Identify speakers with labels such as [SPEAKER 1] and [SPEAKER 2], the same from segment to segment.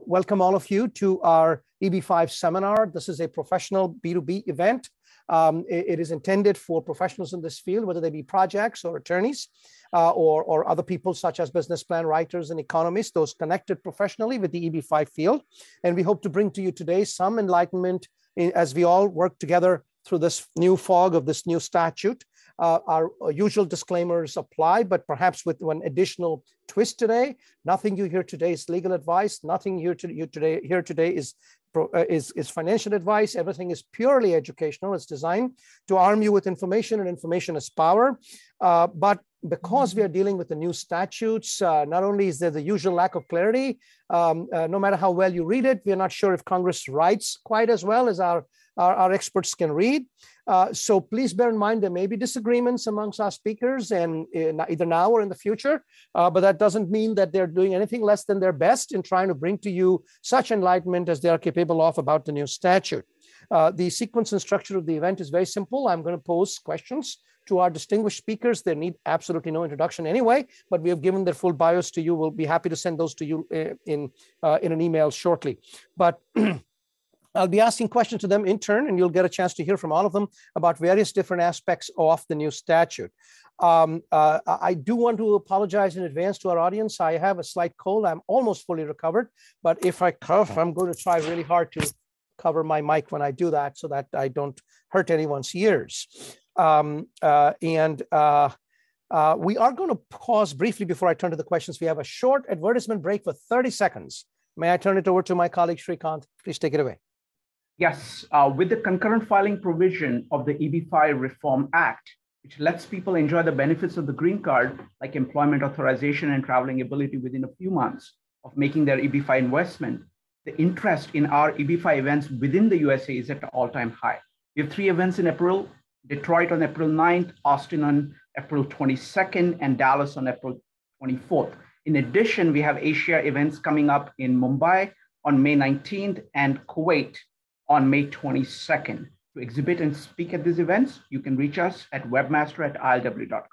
[SPEAKER 1] Welcome all of you to our EB5 seminar. This is a professional B2B event. It is intended for professionals in this field, whether they be projects or attorneys or other people such as business plan writers and economists, those connected professionally with the EB5 field. And we hope to bring to you today some enlightenment as we all work together through this new fog of this new statute. Our usual disclaimers apply, but perhaps with one additional twist today. Nothing you hear today is legal advice. Nothing here today is financial advice. Everything is purely educational. It's designed to arm you with information, and information is power. But because we are dealing with the new statutes, not only is there the usual lack of clarity, no matter how well you read it, we are not sure if Congress writes quite as well as our experts can read. So please bear in mind there may be disagreements amongst our speakers, and either now or in the future, but that doesn't mean that they're doing anything less than their best in trying to bring to you such enlightenment as they are capable of about the new statute. The sequence and structure of the event is very simple. I'm going to pose questions to our distinguished speakers. They need absolutely no introduction anyway, but we have given their full bios to you. We'll be happy to send those to you in an email shortly. But I'll be asking questions to them in turn, and you'll get a chance to hear from all of them about various different aspects of the new statute. I do want to apologize in advance to our audience. I have a slight cold. I'm almost fully recovered, but if I cough, I'm going to try really hard to cover my mic when I do that so that I don't hurt anyone's ears. We are going to pause briefly before I turn to the questions. We have a short advertisement break for 30 seconds. May I turn it over to my colleague, Shrikant? Please take it away.
[SPEAKER 2] Yes, with the concurrent filing provision of the EB5 Reform Act, which lets people enjoy the benefits of the green card, like employment authorization and traveling ability within a few months of making their EB5 investment, the interest in our EB5 events within the USA is at an all-time high. We have 3 events in April: Detroit on April 9th, Austin on April 22nd, and Dallas on April 24th. In addition, we have Asia events coming up in Mumbai on May 19th and Kuwait on May 22nd. To exhibit and speak at these events, you can reach us at webmaster@ilw.com.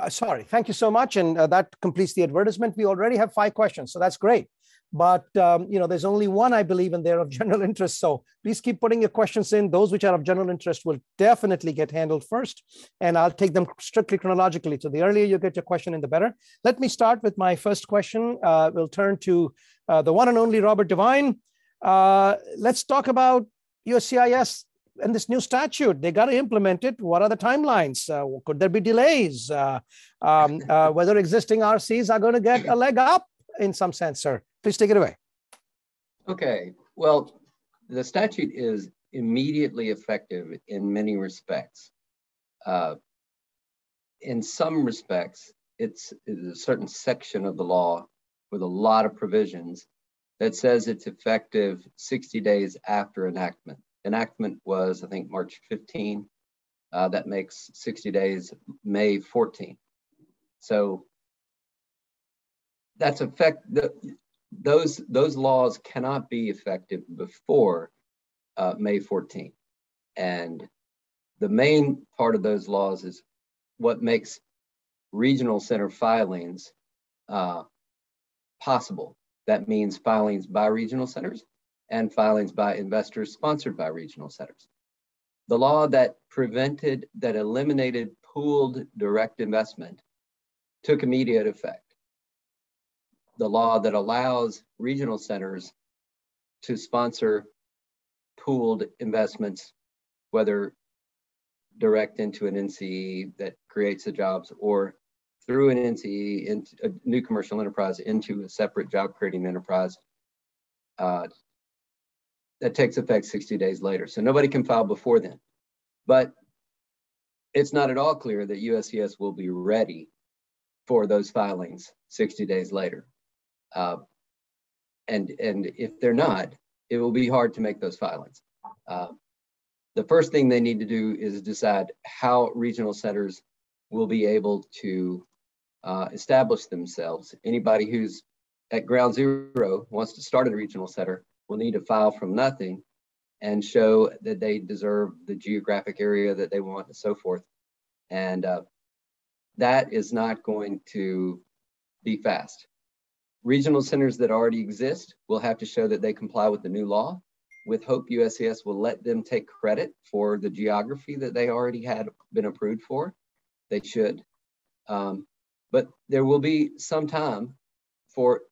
[SPEAKER 1] Sorry, thank you so much. And that completes the advertisement. We already have 5 questions, so that's great. But there's only one, I believe, in there of general interest. So please keep putting your questions in. Those which are of general interest will definitely get handled first. And I'll take them strictly chronologically. So the earlier you get your question in, the better. Let me start with my first question. We'll turn to the one and only Robert Devine. Let's talk about USCIS and this new statute. They got to implement it. What are the timelines? Could there be delays? Whether existing RCs are going to get a leg up in some sense, sir? Please take it away.
[SPEAKER 3] Okay, well, the statute is immediately effective in many respects. In some respects, it's a certain section of the law with a lot of provisions that says it's effective 60 days after enactment. Enactment was, I think, March 15. That makes 60 days May 14. So that's those laws cannot be effective before May 14. And the main part of those laws is what makes regional center filings possible. That means filings by regional centers and filings by investors sponsored by regional centers. The law that eliminated pooled direct investment took immediate effect. The law that allows regional centers to sponsor pooled investments, whether direct into an NCE that creates the jobs or through an NCE into a new commercial enterprise into a separate job creating enterprise, that takes effect 60 days later. So nobody can file before then. But it's not at all clear that USCIS will be ready for those filings 60 days later. And if they're not, it will be hard to make those filings. The first thing they need to do is decide how regional centers will be able to establish themselves. Anybody who's at ground zero wants to start a regional center will need to file from nothing and show that they deserve the geographic area that they want and so forth. And that is not going to be fast. Regional centers that already exist will have to show that they comply with the new law. With hope, USCIS will let them take credit for the geography that they already had been approved for. They should. But there will be some time for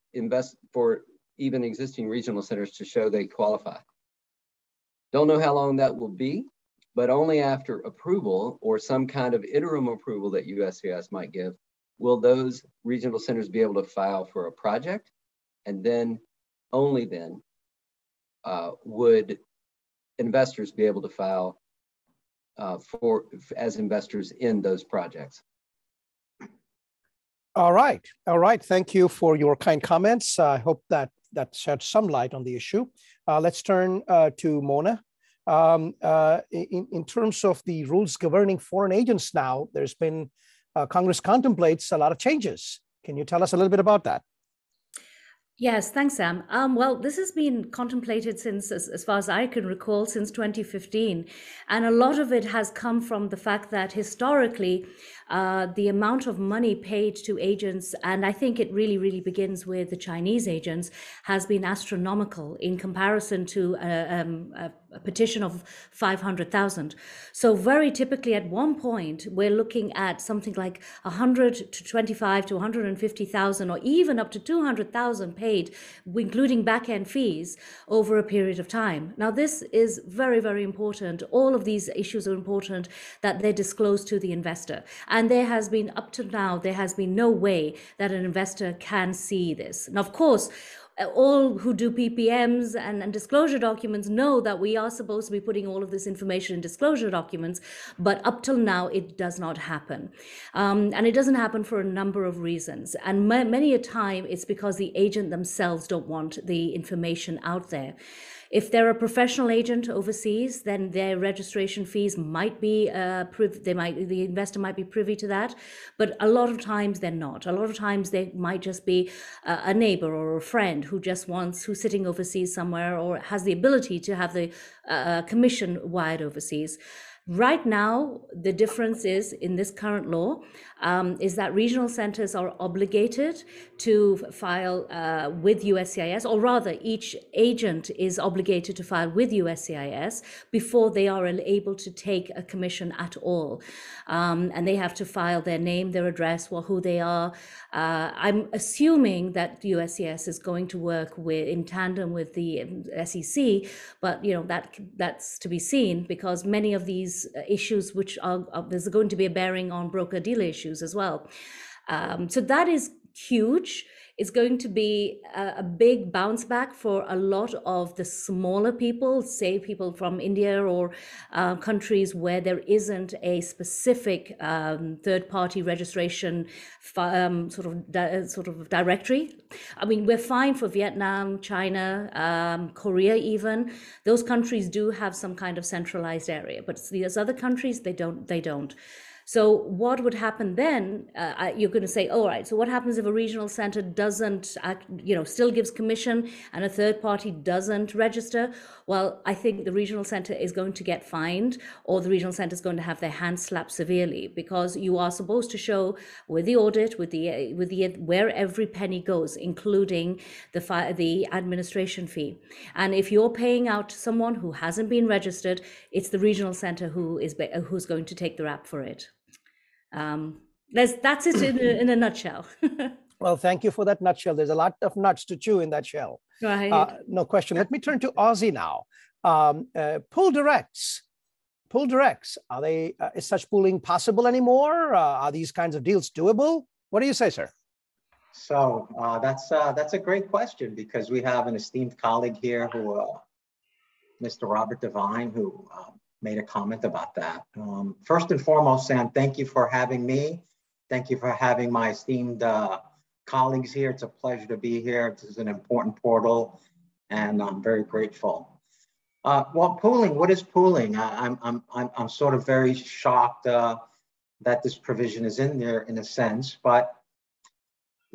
[SPEAKER 3] even existing regional centers to show they qualify. Don't know how long that will be, but only after approval or some kind of interim approval that USCIS might give will those regional centers be able to file for a project, and then only then would investors be able to file as investors in those projects.
[SPEAKER 1] All right. Thank you for your kind comments. I hope that sheds some light on the issue. Let's turn to Mona. In terms of the rules governing foreign agents now, there's been, Congress contemplates a lot of changes. Can you tell us a little bit about that?
[SPEAKER 4] Yes, thanks, Sam. Well, this has been contemplated since, as far as I can recall, since 2015. And a lot of it has come from the fact that historically, the amount of money paid to agents, and I think it really begins with the Chinese agents, has been astronomical in comparison to a petition of 500,000. So very typically at one point, we're looking at something like 100 to 25 to 150,000 or even up to 200,000 paid, including back-end fees over a period of time. Now, this is very important. All of these issues are important that they're disclosed to the investor. And there has been, up to now, there has been no way that an investor can see this. Now, of course, all who do PPMs and disclosure documents know that we are supposed to be putting all of this information in disclosure documents, but up till now, it does not happen. And it doesn't happen for a number of reasons. And many a time, it's because the agent themselves don't want the information out there. If they're a professional agent overseas, then their registration fees might be, the investor might be privy to that, but a lot of times they're not. A lot of times they might just be a neighbor or a friend who's sitting overseas somewhere or has the ability to have the commission wired overseas. Right now, the difference is in this current law is that regional centers are obligated to file with USCIS, or rather each agent is obligated to file with USCIS before they are able to take a commission at all. And they have to file their name, their address, who they are. I'm assuming that USCIS is going to work in tandem with the SEC, but that's to be seen, because many of these issues which there's going to be a bearing on broker-dealer issues as well. So that is huge. It's going to be a big bounce back for a lot of the smaller people, say people from India or countries where there isn't a specific third-party registration sort of directory. I mean, we're fine for Vietnam, China, Korea even. Those countries do have some kind of centralized area, but these other countries, they don't. So what would happen then? You're going to say, all right, so what happens if a regional center doesn't, still gives commission and a third party doesn't register? Well, I think the regional center is going to get fined, or the regional center is going to have their hands slapped severely, because you are supposed to show with the audit, with the where every penny goes, including the administration fee. And if you're paying out to someone who hasn't been registered, it's the regional center who's going to take the rap for it. That's it in a nutshell.
[SPEAKER 1] Well, thank you for that nutshell. There's a lot of nuts to chew in that shell.
[SPEAKER 4] Right.
[SPEAKER 1] No question. Let me turn to Ozzy now. Pool directs. Are they? Is such pooling possible anymore? Are these kinds of deals doable? What do you say, sir?
[SPEAKER 5] So that's a great question, because we have an esteemed colleague here Mr. Robert Devine, who made a comment about that. First and foremost, Sam, thank you for having me. Thank you for having my esteemed colleagues here. It's a pleasure to be here. This is an important portal, and I'm very grateful. Well, pooling. What is pooling? I'm sort of very shocked that this provision is in there in a sense, but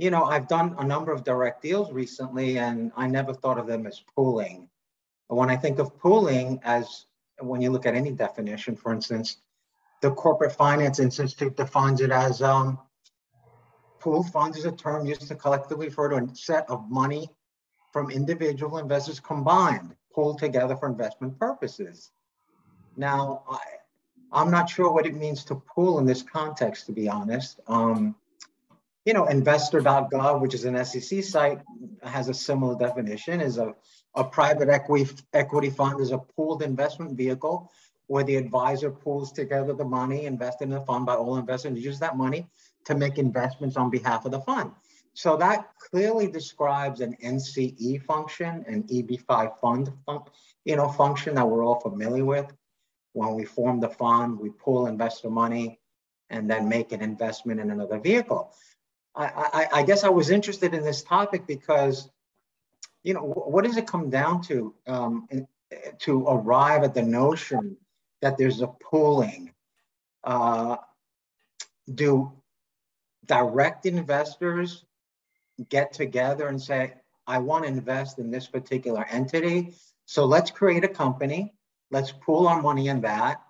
[SPEAKER 5] I've done a number of direct deals recently, and I never thought of them as pooling. When I think of pooling, when you look at any definition, for instance, the Corporate Finance Institute defines it as Pooled funds is a term used to collectively refer to a set of money from individual investors combined, pulled together for investment purposes. Now, I'm not sure what it means to pool in this context, to be honest. You know, investor.gov, which is an SEC site, has a similar definition. Is a private equity fund is a pooled investment vehicle where the advisor pools together the money invested in the fund by all investors and use that money to make investments on behalf of the fund. So that clearly describes an NCE function, an EB5 function that we're all familiar with. When we form the fund, we pool investor money and then make an investment in another vehicle. I guess I was interested in this topic because, you know, what does it come down to arrive at the notion that there's a pooling? Do direct investors get together and say, I want to invest in this particular entity, so let's create a company, let's pool our money in that,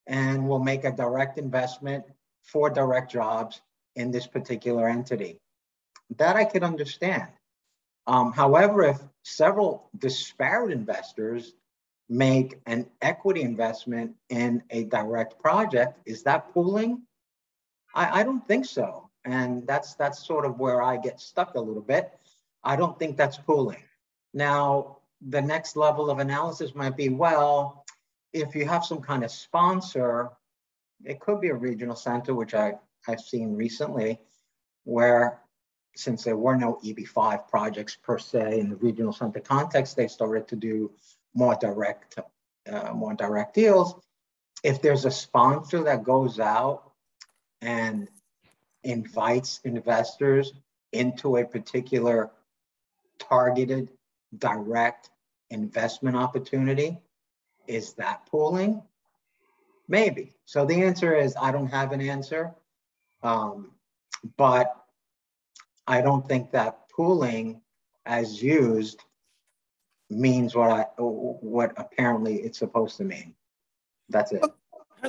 [SPEAKER 5] and we'll make a direct investment for direct jobs in this particular entity? That I could understand. However, if several disparate investors make an equity investment in a direct project, is that pooling? I don't think so. And that's sort of where I get stuck a little bit. I don't think that's pooling. Now, the next level of analysis might be, well, if you have some kind of sponsor, it could be a regional center, which I've seen recently, where since there were no EB5 projects per se in the regional center context, they started to do more direct deals. If there's a sponsor that goes out and invites investors into a particular targeted direct investment opportunity, is that pooling? Maybe. So the answer is I don't have an answer, but I don't think that pooling as used means what apparently it's supposed to mean. That's it.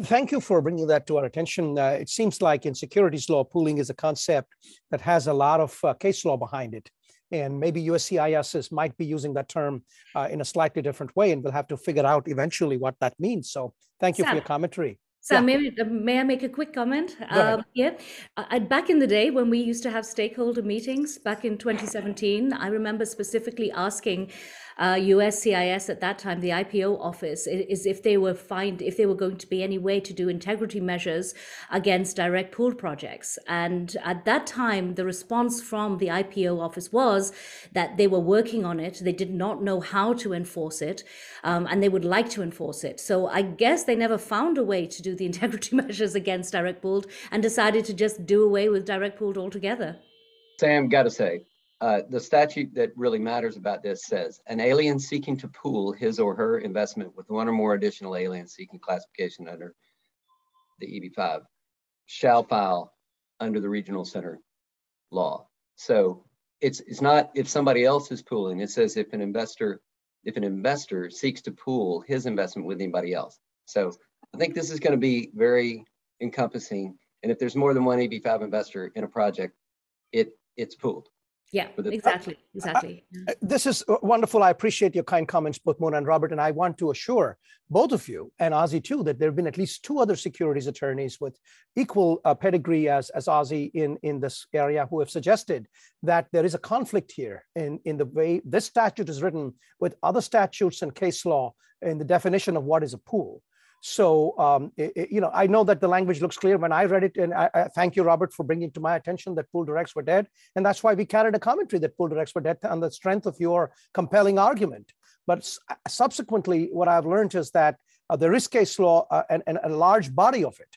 [SPEAKER 1] Thank you for bringing that to our attention. It seems like in securities law, pooling is a concept that has a lot of case law behind it. And maybe USCIS might be using that term in a slightly different way, and we'll have to figure out eventually what that means. So thank you for your commentary.
[SPEAKER 4] So may I make a quick comment? Back in the day when we used to have stakeholder meetings back in 2017, I remember specifically asking USCIS at that time, the IPO office, is if they were going to be any way to do integrity measures against direct pool projects. And at that time, the response from the IPO office was that they were working on it. They did not know how to enforce it, and they would like to enforce it. So I guess they never found a way to do the integrity measures against direct pooled and decided to just do away with direct pooled altogether.
[SPEAKER 3] Sam, got to say, the statute that really matters about this says an alien seeking to pool his or her investment with one or more additional aliens seeking classification under the EB5 shall file under the regional center law. So it's not if somebody else is pooling. It says if an investor seeks to pool his investment with anybody else. So I think this is going to be very encompassing. And if there's more than one EB5 investor in a project, it's pooled.
[SPEAKER 4] Yeah, exactly.
[SPEAKER 1] This is wonderful. I appreciate your kind comments, both Mona and Robert. And I want to assure both of you, and Ozzie too, that there have been at least two other securities attorneys with equal pedigree as Ozzie in this area who have suggested that there is a conflict here in the way this statute is written with other statutes and case law in the definition of what is a pool. So, I know that the language looks clear when I read it, and I thank you, Robert, for bringing to my attention that pool directs were dead. And that's why we carried a commentary that pool directs were dead on the strength of your compelling argument. But subsequently, what I've learned is that there is case law and a large body of it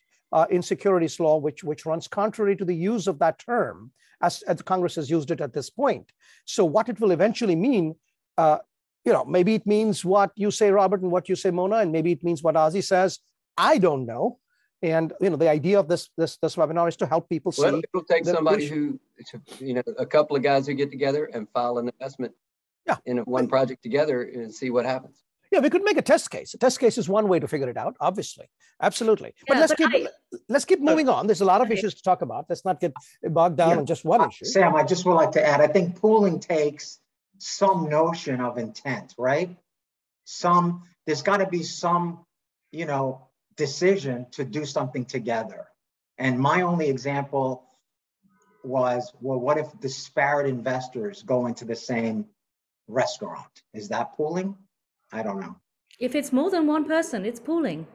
[SPEAKER 1] in securities law, which runs contrary to the use of that term as Congress has used it at this point. So what it will eventually mean, maybe it means what you say, Robert, and what you say, Mona, and maybe it means what Ozzie says. I don't know. And the idea of this webinar is to help people see.
[SPEAKER 3] Well, it'll take somebody a couple of guys who get together and file an investment in one project together and see what happens.
[SPEAKER 1] Yeah, we could make a test case. A test case is one way to figure it out, obviously. Absolutely. But let's keep moving on. There's a lot of issues to talk about. Let's not get bogged down on just one issue.
[SPEAKER 5] Sam, I just would like to add, I think pooling takes some notion of intent, right? There's got to be some, decision to do something together. And my only example was, well, what if disparate investors go into the same restaurant? Is that pooling? I don't know.
[SPEAKER 4] If it's more than one person, it's pooling.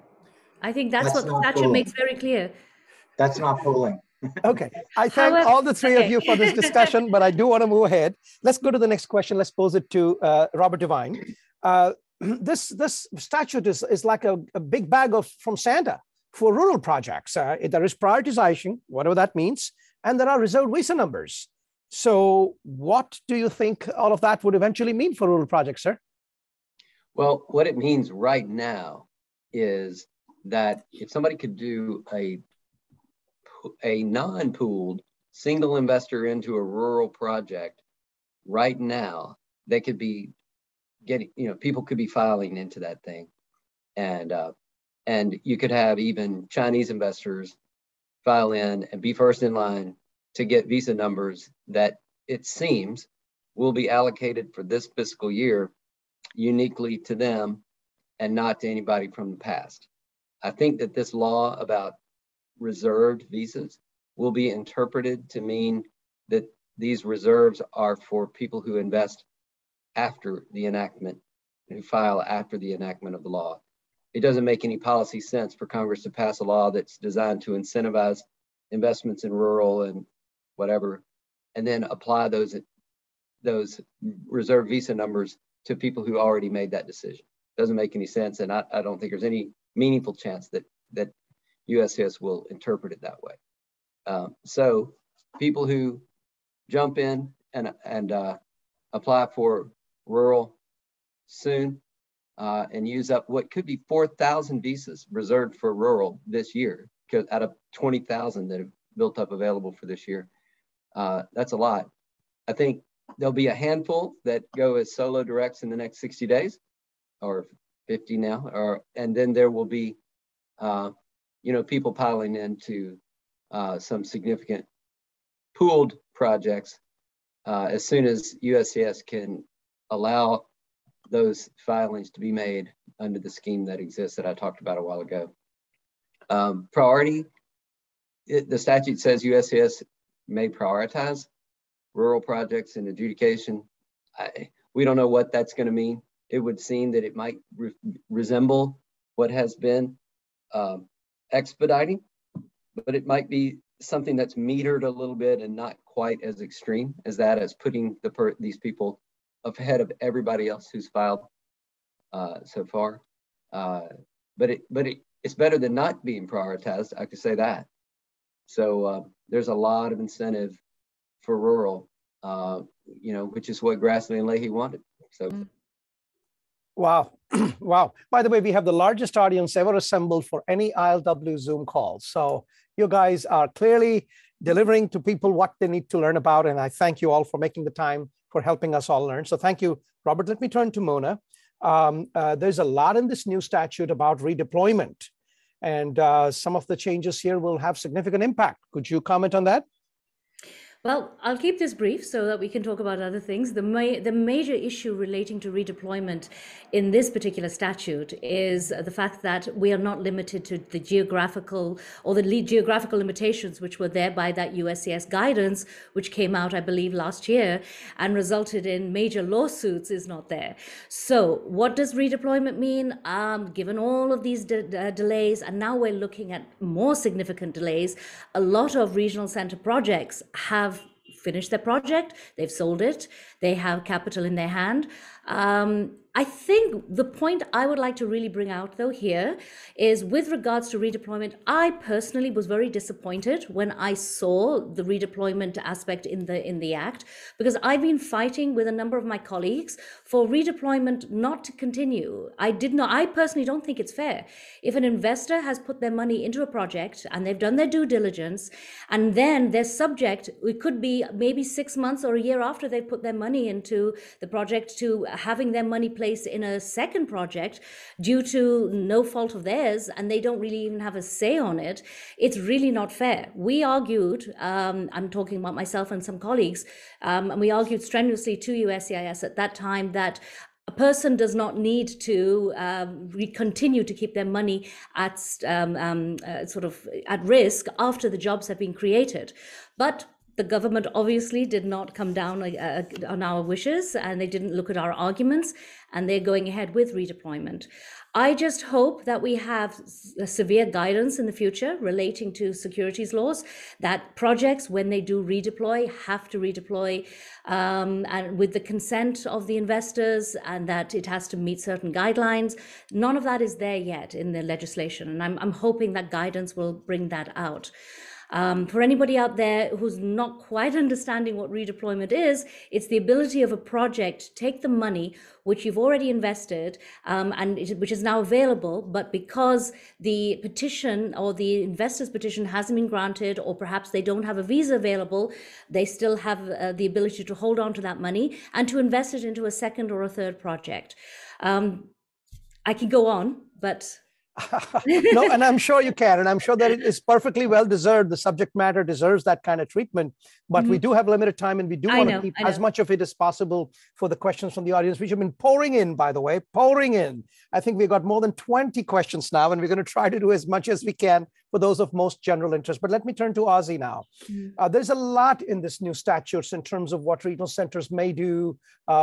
[SPEAKER 4] I think that's what the statute makes very clear.
[SPEAKER 5] That's not pooling.
[SPEAKER 1] Okay. I thank all the three of you for this discussion, but I do want to move ahead. Let's go to the next question. Let's pose it to Robert Devine. This statute is like a big bag from Santa for rural projects. There is prioritization, whatever that means, and there are reserved visa numbers. So what do you think all of that would eventually mean for rural projects, sir?
[SPEAKER 3] Well, what it means right now is that if somebody could do a non-pooled single investor into a rural project right now, they could be getting, people could be filing into that thing. And you could have even Chinese investors file in and be first in line to get visa numbers that it seems will be allocated for this fiscal year uniquely to them and not to anybody from the past. I think that this law about reserved visas will be interpreted to mean that these reserves are for people who invest after the enactment, who file after the enactment of the law. It doesn't make any policy sense for Congress to pass a law that's designed to incentivize investments in rural and whatever, and then apply those reserved visa numbers to people who already made that decision. Doesn't make any sense, and I don't think there's any meaningful chance that USCIS will interpret it that way. So people who jump in and apply for rural soon and use up what could be 4,000 visas reserved for rural this year, because out of 20,000 that have built up available for this year, that's a lot. I think there'll be a handful that go as solo directs in the next 60 days, or 50 now, and then there will be, people piling into some significant pooled projects as soon as USCIS can allow those filings to be made under the scheme that exists that I talked about a while ago. Priority, the statute says USCIS may prioritize rural projects in adjudication. We don't know what that's going to mean. It would seem that it might resemble what has been expediting, but it might be something that's metered a little bit and not quite as extreme as that, as putting these people ahead of everybody else who's filed so far. But it's better than not being prioritized, I could say that. So there's a lot of incentive for rural, which is what Grassley and Leahy wanted. So.
[SPEAKER 1] Wow. Wow. By the way, we have the largest audience ever assembled for any ILW Zoom call. So you guys are clearly delivering to people what they need to learn about. And I thank you all for making the time for helping us all learn. So thank you, Robert. Let me turn to Mona. There's a lot in this new statute about redeployment, and some of the changes here will have significant impact. Could you comment on that?
[SPEAKER 4] Well, I'll keep this brief so that we can talk about other things. The major issue relating to redeployment in this particular statute is the fact that we are not limited to the geographical limitations which were there by that USCIS guidance, which came out, I believe, last year and resulted in major lawsuits, is not there. So what does redeployment mean? Given all of these delays, and now we're looking at more significant delays, a lot of regional center projects have finished their project, they've sold it, they have capital in their hand. I think the point I would like to really bring out though here is with regards to redeployment, I personally was very disappointed when I saw the redeployment aspect in the act, because I've been fighting with a number of my colleagues for redeployment not to continue. I personally don't think it's fair. If an investor has put their money into a project and they've done their due diligence, and then they're subject, it could be maybe 6 months or a year after they've put their money into the project, to having their money placed place in a second project due to no fault of theirs, and they don't really even have a say on it, it's really not fair. We argued, I'm talking about myself and some colleagues, and we argued strenuously to USCIS at that time that a person does not need to continue to keep their money at sort of at risk after the jobs have been created. But the government obviously did not come down on our wishes, and they didn't look at our arguments, and they're going ahead with redeployment. I just hope that we have severe guidance in the future relating to securities laws, that projects, when they do redeploy, have to redeploy and with the consent of the investors, and that it has to meet certain guidelines. None of that is there yet in the legislation, and I'm hoping that guidance will bring that out. For anybody out there who's not quite understanding what redeployment is, it's the ability of a project to take the money which you've already invested which is now available, but because the petition or the investor's petition hasn't been granted, or perhaps they don't have a visa available, they still have the ability to hold on to that money and to invest it into a second or a third project. I can go on, but...
[SPEAKER 1] No, and I'm sure you can, and I'm sure that it is perfectly well deserved. The subject matter deserves that kind of treatment, but we do have limited time, and we do want to keep as much of it as possible for the questions from the audience, which have been pouring in, by the way, pouring in. I think we've got more than 20 questions now, and we're going to try to do as much as we can for those of most general interest. But let me turn to Ozzy now. There's a lot in this new statutes in terms of what regional centers may do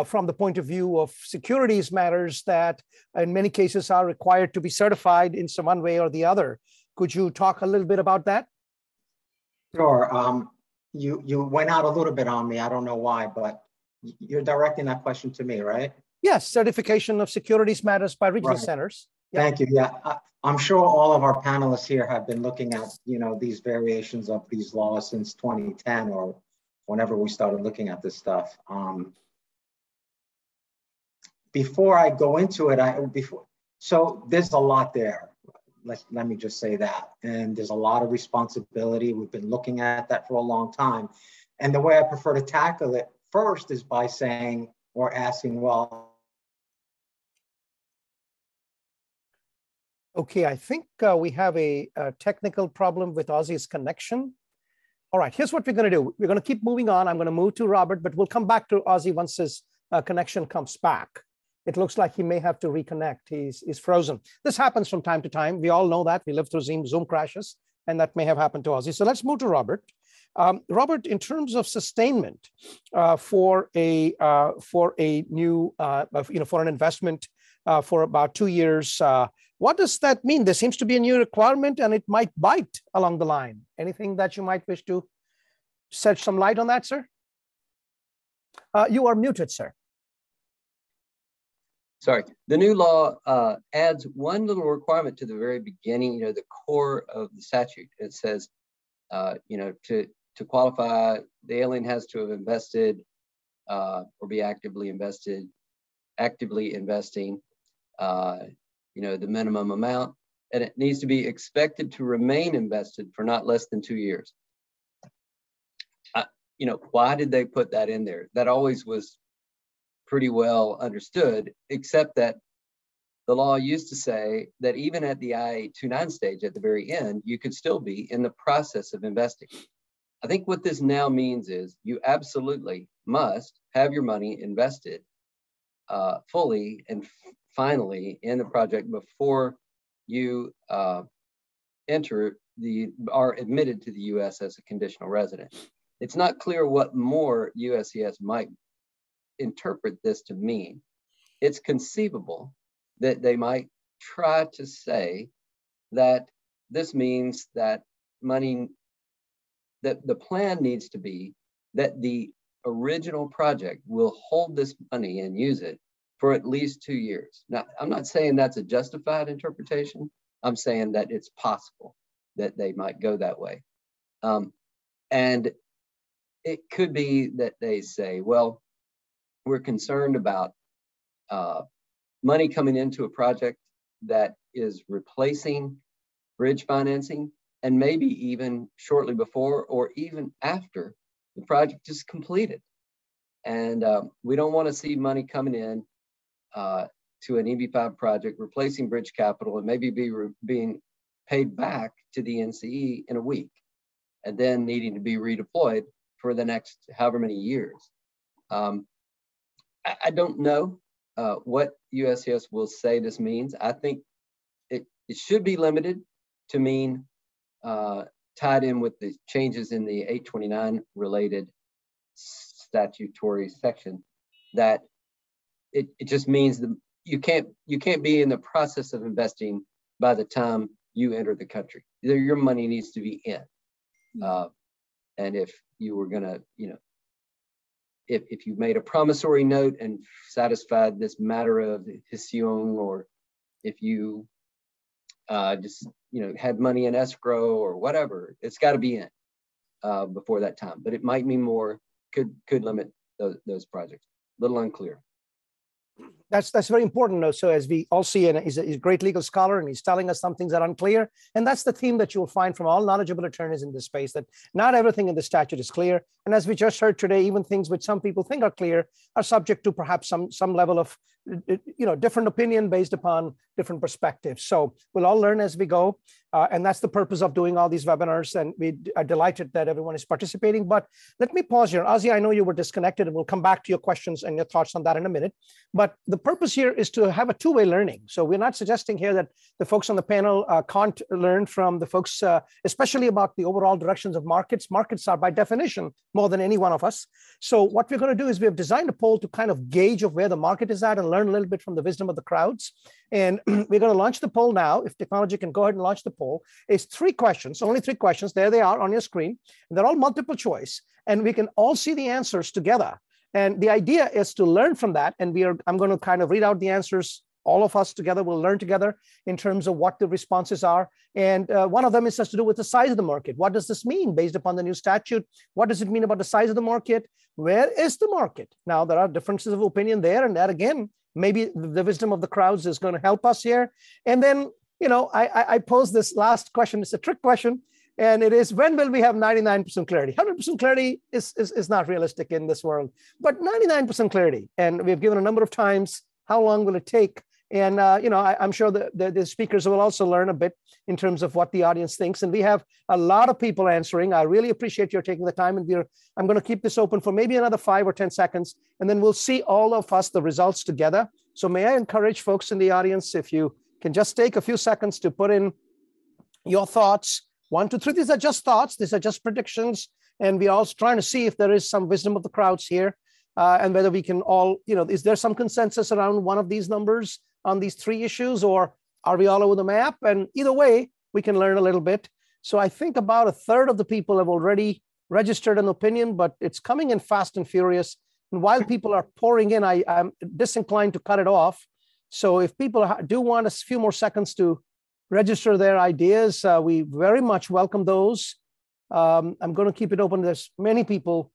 [SPEAKER 1] from the point of view of securities matters that in many cases are required to be certified in some one way or the other. Could you talk a little bit about that?
[SPEAKER 5] Sure. You went out a little bit on me. I don't know why, but you're directing that question to me, right?
[SPEAKER 1] Yes, certification of securities matters by regional centers.
[SPEAKER 5] Yep. Thank you. Yeah, I'm sure all of our panelists here have been looking at, these variations of these laws since 2010 or whenever we started looking at this stuff. Before I go into it, so there's a lot there. Let me just say that. And there's a lot of responsibility. We've been looking at that for a long time. And the way I prefer to tackle it first is by saying or asking, well,
[SPEAKER 1] okay, I think we have a technical problem with Ozzy's connection. All right, here's what we're going to do. We're going to keep moving on. I'm going to move to Robert, but we'll come back to Ozzy once his connection comes back. It looks like he may have to reconnect. He's frozen. This happens from time to time. We all know that. We live through Zoom crashes, and that may have happened to Ozzy. So let's move to Robert. Robert, in terms of sustainment for a new, for an investment for about 2 years, what does that mean? There seems to be a new requirement, and it might bite along the line. Anything that you might wish to shed some light on that, sir? You are muted, sir.
[SPEAKER 3] Sorry. The new law adds one little requirement to the very beginning, the core of the statute. It says, to qualify, the alien has to have invested or be actively investing, the minimum amount, and it needs to be expected to remain invested for not less than 2 years. Why did they put that in there? That always was pretty well understood, except that the law used to say that even at the I-829 stage at the very end, you could still be in the process of investing. I think what this now means is you absolutely must have your money invested fully and finally in the project before you are admitted to the U.S. as a conditional resident. It's not clear what more USCIS might interpret this to mean. It's conceivable that they might try to say that this means that that the plan needs to be that the original project will hold this money and use it for at least 2 years. Now, I'm not saying that's a justified interpretation. I'm saying that it's possible that they might go that way. And it could be that they say, well, we're concerned about money coming into a project that is replacing bridge financing, and maybe even shortly before or even after the project is completed. And we don't want to see money coming in to an EB5 project, replacing bridge capital, and maybe being paid back to the NCE in a week, and then needing to be redeployed for the next however many years. I don't know what USCIS will say this means. I think it should be limited to mean tied in with the changes in the 829 related statutory section, that it just means that you can't be in the process of investing by the time you enter the country. Your money needs to be in. And if you were gonna, if you made a promissory note and satisfied this matter of hission, or if you just had money in escrow or whatever, it's got to be in before that time. But it might mean more, could limit those projects. A little unclear.
[SPEAKER 1] That's very important, though. So as we all see, and he's a great legal scholar, and he's telling us some things that are unclear. And that's the theme that you'll find from all knowledgeable attorneys in this space, that not everything in the statute is clear. And as we just heard today, even things which some people think are clear are subject to perhaps some level of different opinion based upon different perspectives. So we'll all learn as we go. And that's the purpose of doing all these webinars. And we are delighted that everyone is participating. But let me pause here. Ozzy, I know you were disconnected, and we'll come back to your questions and your thoughts on that in a minute. But the purpose here is to have a two-way learning. So we're not suggesting here that the folks on the panel can't learn from the folks, especially about the overall directions of markets. Markets are by definition more than any one of us. So what we're going to do is we have designed a poll to kind of gauge of where the market is at and learn a little bit from the wisdom of the crowds. And we're going to launch the poll now. If technology can go ahead and launch the poll. It's 3 questions, only 3 questions. There they are on your screen. And they're all multiple choice. And we can all see the answers together. And the idea is to learn from that. And I'm going to kind of read out the answers. All of us together will learn together in terms of what the responses are. And one of them is just to do with the size of the market. What does this mean based upon the new statute? What does it mean about the size of the market? Where is the market? Now, there are differences of opinion there. And that, again, maybe the wisdom of the crowds is going to help us here. And then, I pose this last question. It's a trick question. And it is, when will we have 99% clarity? 100% clarity is not realistic in this world, but 99% clarity. And we've given a number of times, how long will it take? And, I'm sure the speakers will also learn a bit in terms of what the audience thinks. And we have a lot of people answering. I really appreciate your taking the time. And I'm going to keep this open for maybe another 5 or 10 seconds. And then we'll see all of us, the results together. So may I encourage folks in the audience, if you can just take a few seconds to put in your thoughts. 1, 2, 3, these are just thoughts. These are just predictions. And we're all trying to see if there is some wisdom of the crowds here and whether we can all, is there some consensus around one of these numbers on these 3 issues, or are we all over the map? And either way, we can learn a little bit. So I think about a third of the people have already registered an opinion, but it's coming in fast and furious. And while people are pouring in, I'm disinclined to cut it off. So if people do want a few more seconds to register their ideas, we very much welcome those. I'm going to keep it open. There's many people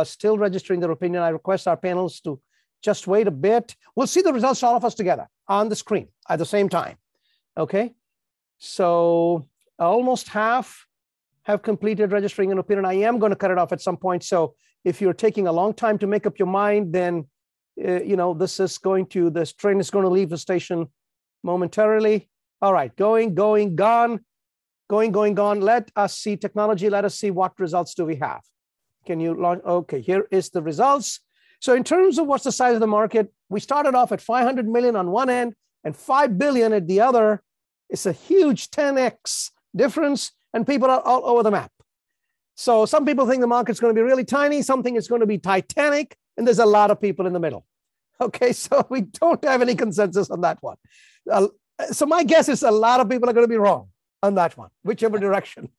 [SPEAKER 1] still registering their opinion. I request our panels to just wait a bit. We'll see the results, all of us together on the screen at the same time. Okay. So almost half have completed registering an opinion. I am going to cut it off at some point. So if you're taking a long time to make up your mind, then, this train is going to leave the station momentarily. All right. Going, gone. Let us see technology. Let us see what results do we have. Can you launch? Okay. Here is the results. So in terms of what's the size of the market, we started off at 500 million on one end and 5 billion at the other. It's a huge 10x difference, and people are all over the map. So some people think the market's going to be really tiny, some think it's going to be titanic, and there's a lot of people in the middle. Okay, so we don't have any consensus on that one. So my guess is a lot of people are going to be wrong on that one, whichever direction.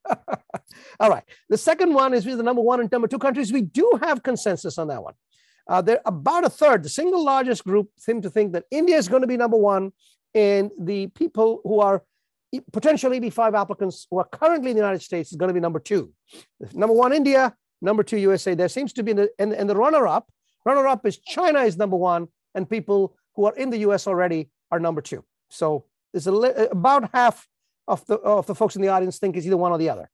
[SPEAKER 1] All right. The second one is with the number 1 and number 2 countries. We do have consensus on that one. They're about a third. The single largest group seem to think that India is going to be number 1, and the people who are potential EB5 applicants who are currently in the United States is going to be number 2. Number 1, India. Number 2, USA. There seems to be, and the runner-up is China is number 1, and people who are in the US already are number 2. So there's about half of the folks in the audience think it's either one or the other.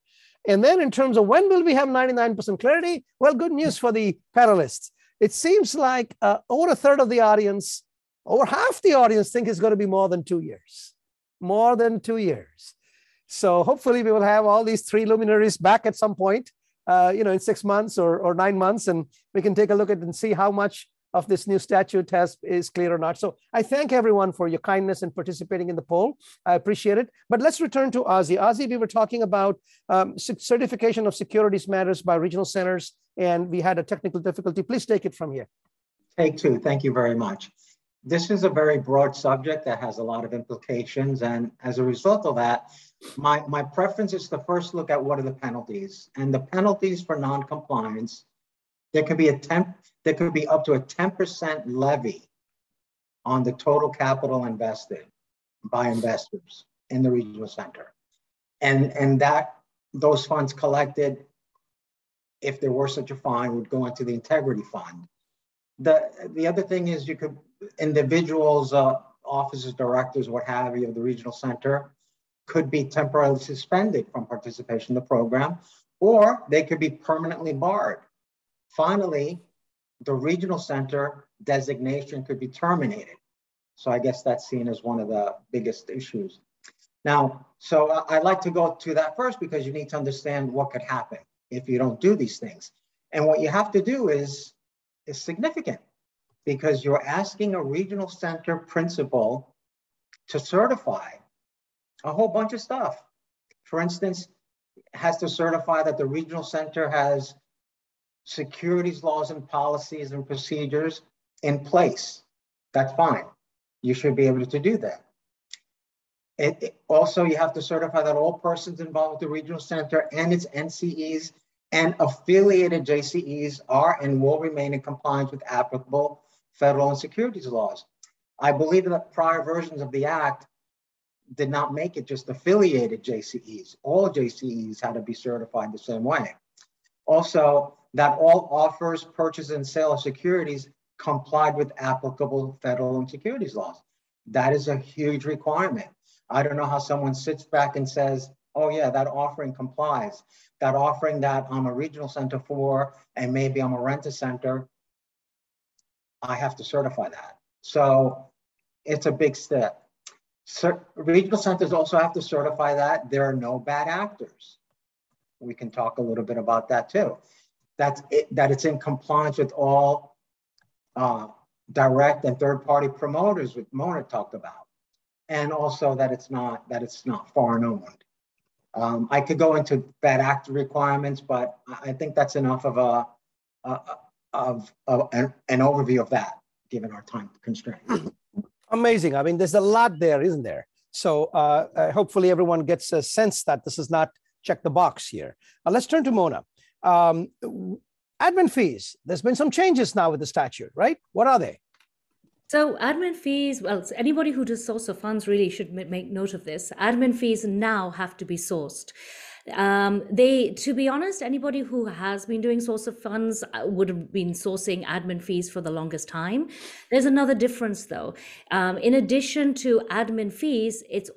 [SPEAKER 1] And then in terms of when will we have 99% clarity? Well, good news for the panelists. It seems like over a third of the audience over half the audience think it's going to be more than 2 years. More than 2 years. So hopefully we will have all these three luminaries back at some point, in 6 months or 9 months, and we can take a look at and see how much of this new statute is clear or not. So I thank everyone for your kindness in participating in the poll. I appreciate it. But let's return to Ozzie. Ozzie, we were talking about certification of securities matters by regional centers, and we had a technical difficulty. Please take it from here.
[SPEAKER 5] Take two. Thank you very much. This is a very broad subject that has a lot of implications. And as a result of that, my preference is to first look at what are the penalties. And the penalties for non-compliance, there could be up to a 10% levy on the total capital invested by investors in the regional center. And that those funds collected, if there were such a fine, would go into the integrity fund. The other thing is individuals, officers, directors, what have you, of the regional center could be temporarily suspended from participation in the program, or they could be permanently barred. Finally, the regional center designation could be terminated. So I guess that's seen as one of the biggest issues. Now, so I'd like to go to that first because you need to understand what could happen if you don't do these things. And what you have to do is significant, because you're asking a regional center principal to certify a whole bunch of stuff. For instance, has to certify that the regional center has securities laws and policies and procedures in place. That's fine. You should be able to do that. Also, you have to certify that all persons involved with the regional center and its NCEs and affiliated JCEs are and will remain in compliance with applicable federal and securities laws. I believe that prior versions of the Act did not make it just affiliated JCEs. All JCEs had to be certified the same way. Also, that all offers, purchase, and sale of securities complied with applicable federal and securities laws. That is a huge requirement. I don't know how someone sits back and says, oh yeah, that offering complies. That offering that I'm a regional center for, and maybe I'm a rent-a-center, I have to certify that. So it's a big step. Regional centers also have to certify that there are no bad actors. We can talk a little bit about that too. That it's in compliance with all direct and third-party promoters, which Mona talked about, and also that it's not foreign owned. I could go into bad actor requirements, but I think that's enough of an overview of that, given our time constraints.
[SPEAKER 1] Amazing. I mean, there's a lot there, isn't there? So hopefully everyone gets a sense that this is not check the box here. Let's turn to Mona. Admin fees. There's been some changes now with the statute, right? What are they?
[SPEAKER 4] So admin fees, well, anybody who does source of funds really should make note of this. Admin fees now have to be sourced. To be honest, anybody who has been doing source of funds would have been sourcing admin fees for the longest time. There's another difference though. In addition to admin fees, there's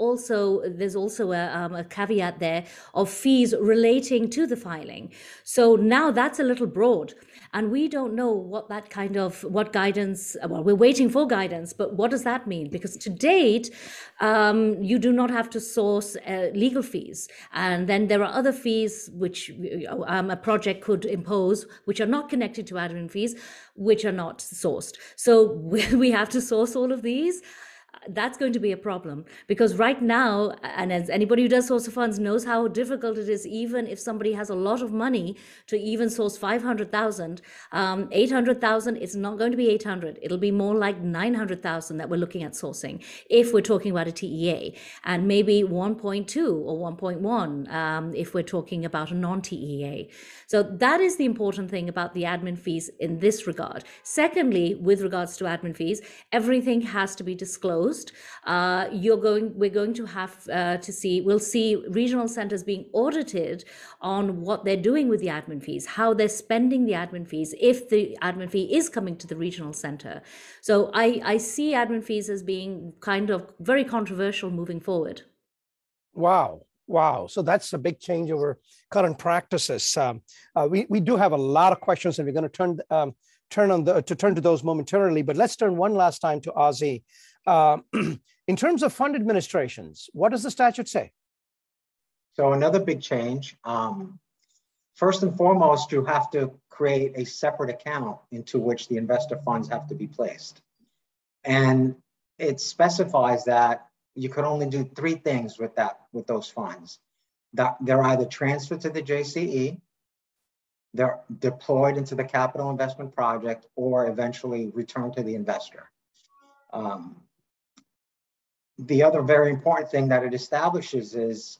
[SPEAKER 4] also a caveat there of fees relating to the filing. So now that's a little broad. And we don't know what guidance, well, we're waiting for guidance, but what does that mean? Because to date, you do not have to source legal fees. And then there are other fees which a project could impose, which are not connected to admin fees, which are not sourced. So we have to source all of these. That's going to be a problem, because right now, and as anybody who does source of funds knows how difficult it is, even if somebody has a lot of money to even source 500,000, 800,000, it's not going to be 800. It'll be more like 900,000 that we're looking at sourcing if we're talking about a TEA, and maybe 1.2 or 1.1 if we're talking about a non-TEA. So that is the important thing about the admin fees in this regard. Secondly, with regards to admin fees, everything has to be disclosed. We're going to have we'll see regional centers being audited on what they're doing with the admin fees, how they're spending the admin fees, if the admin fee is coming to the regional center. So I see admin fees as being kind of very controversial moving forward.
[SPEAKER 1] Wow. So that's a big change over current practices. We do have a lot of questions, and we're going to turn turn to those momentarily, but let's turn one last time to Ozzie. In terms of fund administrations, what does the statute say?
[SPEAKER 5] So another big change. First and foremost, you have to create a separate account into which the investor funds have to be placed. And it specifies that you could only do three things with those funds. That they're either transferred to the JCE, they're deployed into the capital investment project, or eventually returned to the investor. The other very important thing that it establishes is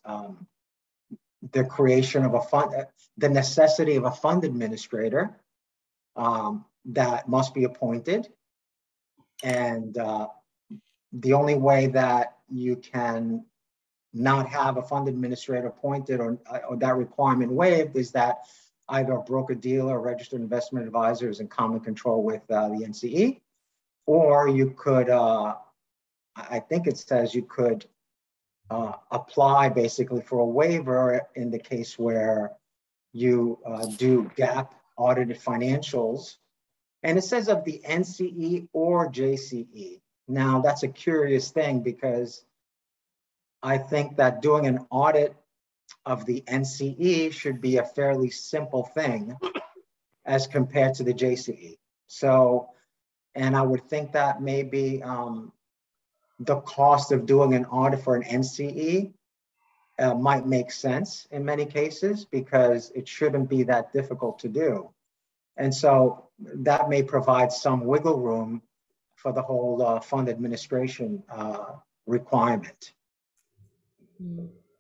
[SPEAKER 5] the creation of a fund, the necessity of a fund administrator that must be appointed. And the only way that you can not have a fund administrator appointed or that requirement waived is that either a broker-dealer or registered investment advisor is in common control with the NCE, or you could, I think it says you could apply basically for a waiver in the case where you do GAAP audited financials. And it says of the NCE or JCE. Now that's a curious thing because I think that doing an audit of the NCE should be a fairly simple thing as compared to the JCE. So, and I would think that maybe the cost of doing an audit for an NCE might make sense in many cases because it shouldn't be that difficult to do. And so that may provide some wiggle room for the whole fund administration requirement.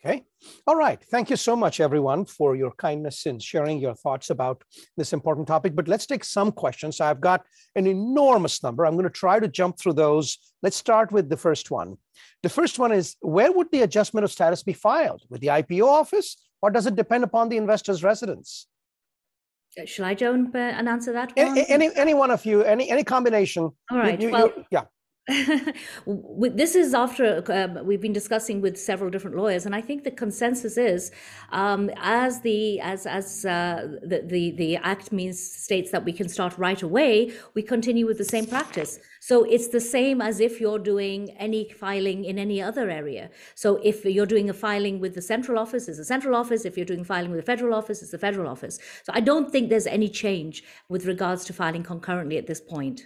[SPEAKER 1] Okay. All right. Thank you so much, everyone, for your kindness in sharing your thoughts about this important topic. But let's take some questions. I've got an enormous number. I'm going to try to jump through those. Let's start with the first one. The first one is, where would the adjustment of status be filed? With the IPO office, or does it depend upon the investor's residence?
[SPEAKER 4] Shall I, Joan, and answer that one?
[SPEAKER 1] Any one of you, any combination.
[SPEAKER 4] All right.
[SPEAKER 1] Yeah.
[SPEAKER 4] This is after we've been discussing with several different lawyers, and I think the consensus is, as the Act states that we can start right away, we continue with the same practice. So it's the same as if you're doing any filing in any other area. So if you're doing a filing with the central office, it's the central office. If you're doing filing with the federal office, it's the federal office. So I don't think there's any change with regards to filing concurrently at this point.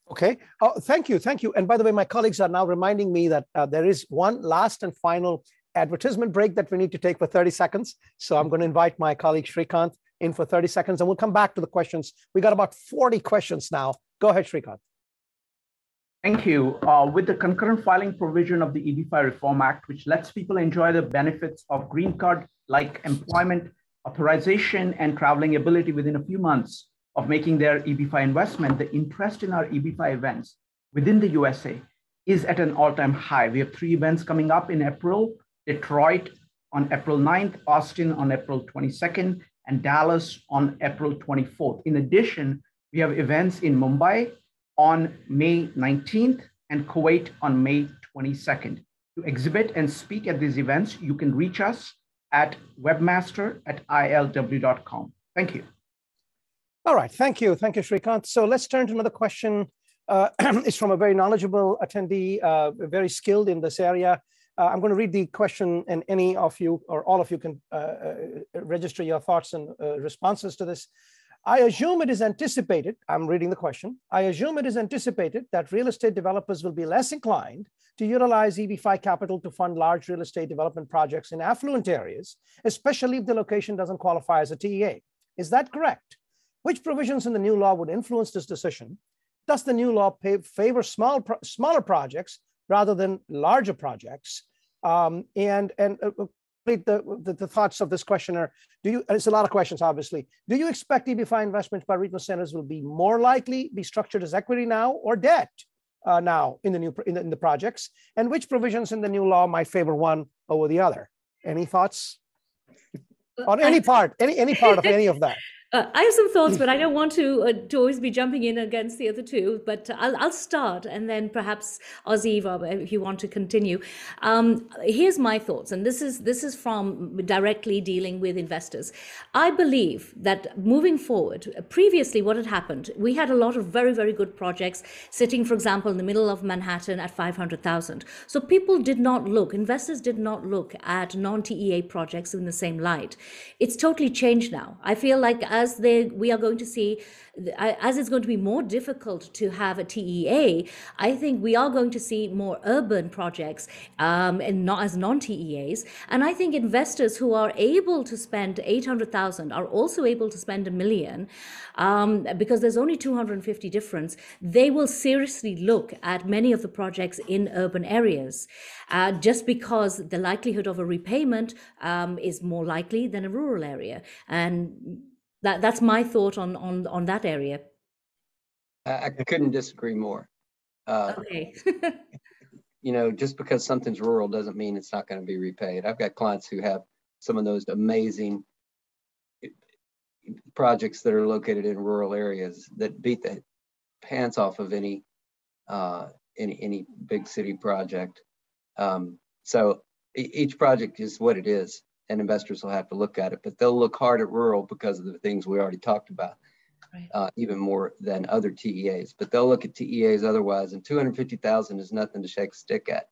[SPEAKER 1] Okay. Thank you. Thank you. And by the way, my colleagues are now reminding me that there is one last and final advertisement break that we need to take for 30 seconds. So I'm going to invite my colleague Shrikant in for 30 seconds, and we'll come back to the questions. We got about 40 questions now. Go ahead, Shrikant.
[SPEAKER 2] Thank you. With the concurrent filing provision of the EB5 Reform Act, which lets people enjoy the benefits of green card like employment, authorization, and traveling ability within a few months of making their EB5 investment, the interest in our EB5 events within the USA is at an all-time high. We have 3 events coming up in April: Detroit on April 9th, Austin on April 22nd, and Dallas on April 24th. In addition, we have events in Mumbai on May 19th and Kuwait on May 22nd. To exhibit and speak at these events, you can reach us at webmaster@ilw.com. Thank you.
[SPEAKER 1] All right. Thank you. Thank you, Shrikant. So let's turn to another question. It's from a very knowledgeable attendee, very skilled in this area. I'm going to read the question, and any of you or all of you can register your thoughts and responses to this. I assume it is anticipated, I'm reading the question, I assume it is anticipated that real estate developers will be less inclined to utilize EB5 capital to fund large real estate development projects in affluent areas, especially if the location doesn't qualify as a TEA. Is that correct? Which provisions in the new law would influence this decision? Does the new law favor smaller projects rather than larger projects? The thoughts of this questioner. It's a lot of questions, obviously. Do you expect EB5 investments by regional centers will be more likely be structured as equity now or debt now in the projects? And which provisions in the new law might favor one over the other? Any thoughts on any part of any of that?
[SPEAKER 4] I have some thoughts, but I don't want to always be jumping in against the other two. But I'll start, and then perhaps Ozzy, if you want to continue. Here's my thoughts, and this is from directly dealing with investors. I believe that moving forward, previously what had happened, we had a lot of very, very good projects sitting, for example, in the middle of Manhattan at 500,000. So investors did not look at non-TEA projects in the same light. It's totally changed now. I feel like we are going to see, as it's going to be more difficult to have a TEA, I think we are going to see more urban projects and not as non-TEAs. And I think investors who are able to spend 800,000 are also able to spend $1 million because there's only 250 difference. They will seriously look at many of the projects in urban areas just because the likelihood of a repayment is more likely than a rural area. And that's my thought on that area.
[SPEAKER 3] I couldn't disagree more.
[SPEAKER 4] Okay.
[SPEAKER 3] Just because something's rural doesn't mean it's not going to be repaid. I've got clients who have some of those amazing projects that are located in rural areas that beat the pants off of any big city project. So each project is what it is, and investors will have to look at it, but they'll look hard at rural because of the things we already talked about, right. Even more than other TEAs, but they'll look at TEAs otherwise, and 250,000 is nothing to shake a stick at.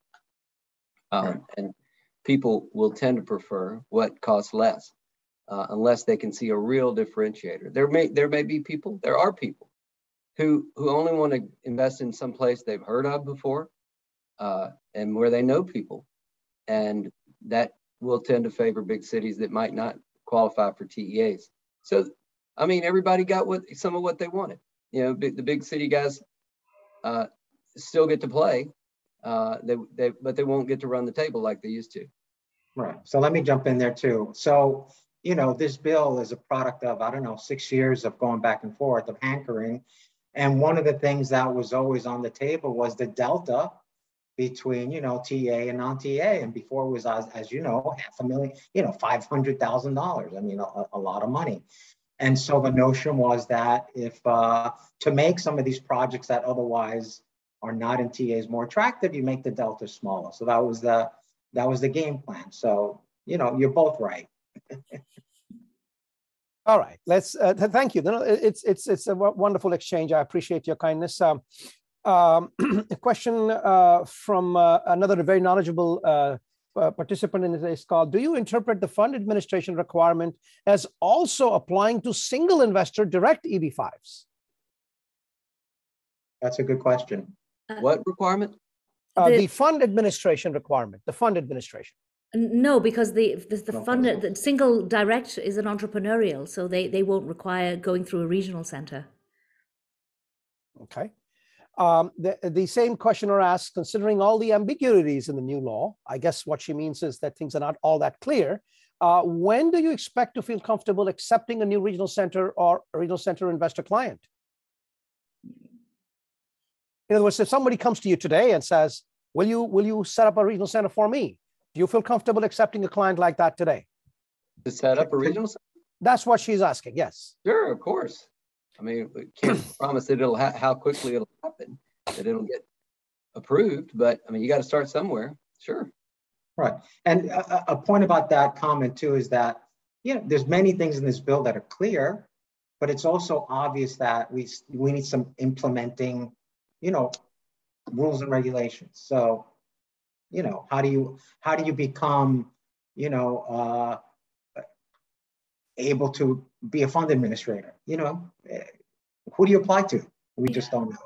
[SPEAKER 3] Right. And people will tend to prefer what costs less, unless they can see a real differentiator. There are people who only want to invest in some place they've heard of before, and where they know people, and that will tend to favor big cities that might not qualify for TEAs. So, I mean, everybody got some of what they wanted. The big city guys still get to play, but they won't get to run the table like they used to.
[SPEAKER 5] Right. So let me jump in there too. So, this bill is a product of, 6 years of going back and forth, of hankering. And one of the things that was always on the table was the delta between, TA and non-TA. And before it was, as you know, $500,000, $500,000. I mean, a lot of money. And so the notion was that if to make some of these projects that otherwise are not in TAs more attractive, you make the delta smaller. So that was the game plan. So, you're both right.
[SPEAKER 1] All right, let's thank you. It's a wonderful exchange. I appreciate your kindness. A question from another very knowledgeable participant in today's call. Do you interpret the fund administration requirement as also applying to single investor direct EB5s?
[SPEAKER 5] That's a good question.
[SPEAKER 3] What requirement?
[SPEAKER 1] The fund administration requirement, the fund administration.
[SPEAKER 4] No, because the single direct is an entrepreneurial, so they won't require going through a regional center.
[SPEAKER 1] Okay. The same questioner asks, considering all the ambiguities in the new law, I guess what she means is that things are not all that clear. When do you expect to feel comfortable accepting a new regional center or a regional center investor client? In other words, if somebody comes to you today and says, will you set up a regional center for me? Do you feel comfortable accepting a client like that today?
[SPEAKER 3] To set up a regional center?
[SPEAKER 1] That's what she's asking, yes.
[SPEAKER 3] Sure, of course. I mean, we can't promise that how quickly it'll happen, that it'll get approved, but I mean, you got to start somewhere, sure.
[SPEAKER 5] Right, and a point about that comment too is that, there's many things in this bill that are clear, but it's also obvious that we need some implementing, rules and regulations. So, how do you become, able to be a fund administrator? Who do you apply to? We just don't know.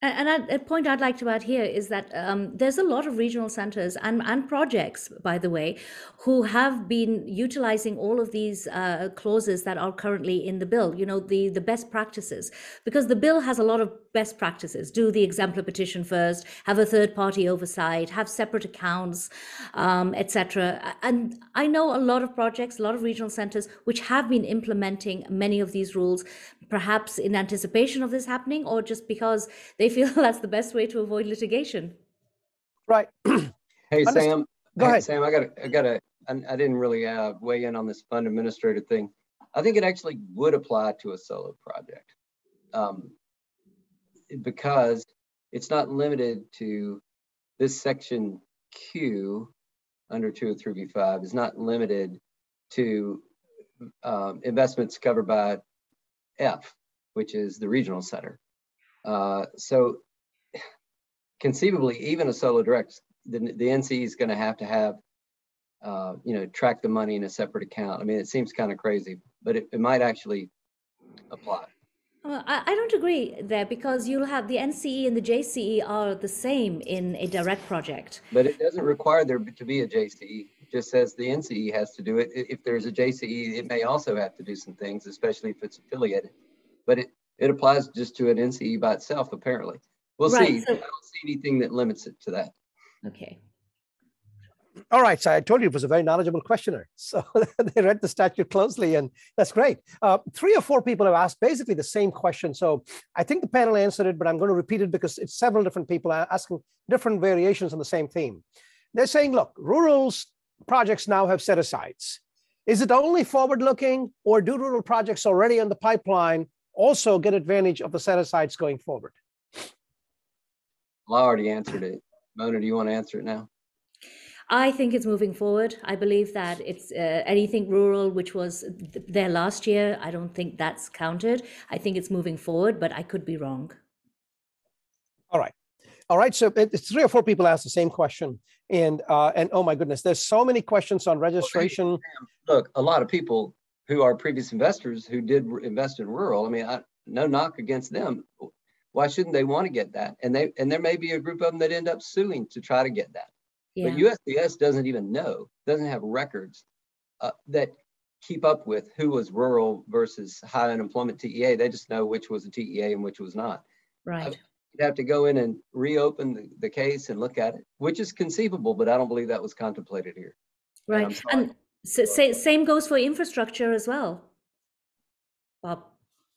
[SPEAKER 4] And a point I'd like to add here is that there's a lot of regional centers and projects, by the way, who have been utilizing all of these clauses that are currently in the bill, the best practices, because the bill has a lot of best practices. Do the exemplar petition first, have a third party oversight, have separate accounts, etc. And I know a lot of projects, a lot of regional centers, which have been implementing many of these rules, perhaps in anticipation of this happening, or just because they feel that's the best way to avoid litigation.
[SPEAKER 1] Right.
[SPEAKER 3] Hey, Sam.
[SPEAKER 1] Go ahead.
[SPEAKER 3] Sam, I didn't really weigh in on this fund administrator thing. I think it actually would apply to a solar project because it's not limited to this section Q under 203(b)(5 is not limited to investments covered by F, which is the regional center. So conceivably, even a solo direct, the NCE is going to have, track the money in a separate account. I mean, it seems kind of crazy, but it might actually apply.
[SPEAKER 4] I don't agree there, because you'll have the NCE and the JCE are the same in a direct project.
[SPEAKER 3] But it doesn't require there to be a JCE. It just says the NCE has to do it. If there's a JCE, it may also have to do some things, especially if it's affiliated. But it applies just to an NCE by itself, apparently. We'll see. So, I don't see anything that limits it to that.
[SPEAKER 4] Okay.
[SPEAKER 1] All right, so I told you it was a very knowledgeable questioner. So they read the statute closely, and that's great. 3 or 4 people have asked basically the same question. So I think the panel answered it, but I'm going to repeat it because it's several different people asking different variations on the same theme. They're saying, look, rural projects now have set-asides. Is it only forward-looking, or do rural projects already in the pipeline also get advantage of the set-asides going forward?
[SPEAKER 3] Well, I already answered it. Mona, do you want to answer it now?
[SPEAKER 4] I think it's moving forward. I believe that it's anything rural, which was there last year. I don't think that's counted. I think it's moving forward, but I could be wrong.
[SPEAKER 1] All right. All right. So it's 3 or 4 people asked the same question. And oh my goodness, there's so many questions on registration.
[SPEAKER 3] Well, look, a lot of people who are previous investors who did invest in rural, I mean, no knock against them. Why shouldn't they want to get that? And there may be a group of them that end up suing to try to get that. Yeah. But USCIS doesn't even know, doesn't have records that keep up with who was rural versus high unemployment TEA. They just know which was a TEA and which was not.
[SPEAKER 4] Right.
[SPEAKER 3] You'd have to go in and reopen the case and look at it, which is conceivable, but I don't believe that was contemplated here.
[SPEAKER 4] Right. And same goes for infrastructure as well, Bob.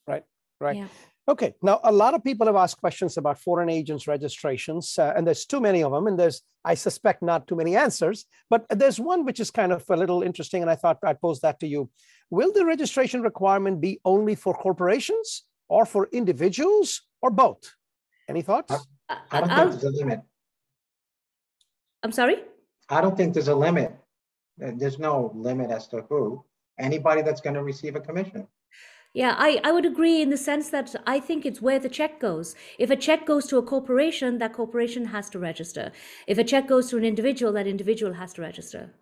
[SPEAKER 1] Right. Right.
[SPEAKER 4] Yeah.
[SPEAKER 1] Okay, now a lot of people have asked questions about foreign agents registrations, and there's too many of them, and there's, I suspect, not too many answers, but there's one which is kind of a little interesting, and I thought I'd pose that to you. Will the registration requirement be only for corporations or for individuals or both? Any thoughts?
[SPEAKER 5] I don't think there's a limit.
[SPEAKER 4] I'm sorry?
[SPEAKER 5] I don't think there's a limit. There's no limit as to who. Anybody that's going to receive a commission.
[SPEAKER 4] Yeah, I would agree in the sense that I think it's where the check goes. If a check goes to a corporation, that corporation has to register. If a check goes to an individual, that individual has to register.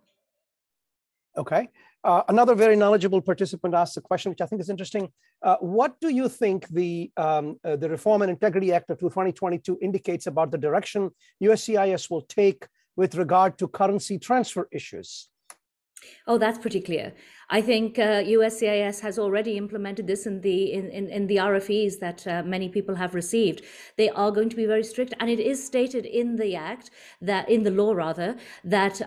[SPEAKER 1] Okay. Another very knowledgeable participant asked a question, which I think is interesting. What do you think the Reform and Integrity Act of 2022 indicates about the direction USCIS will take with regard to currency transfer issues?
[SPEAKER 4] Oh, that's pretty clear. I think USCIS has already implemented this in the RFEs that many people have received. They are going to be very strict, and it is stated in the act, that in the law rather, that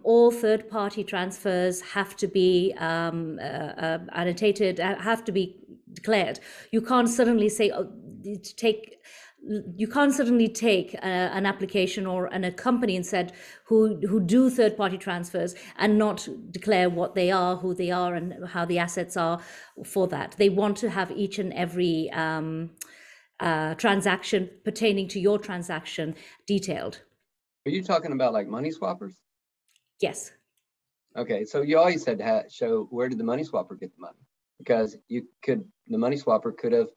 [SPEAKER 4] all third-party transfers have to be annotated, have to be declared. You can't suddenly say, you can't suddenly take an application or a company and said who do third-party transfers and not declare what they are, who they are, and how the assets are for that. They want to have each and every transaction pertaining to your transaction detailed.
[SPEAKER 3] Are you talking about like money swappers?
[SPEAKER 4] Yes.
[SPEAKER 3] Okay, so you always had to show where did the money swapper get the money, because the money swapper could have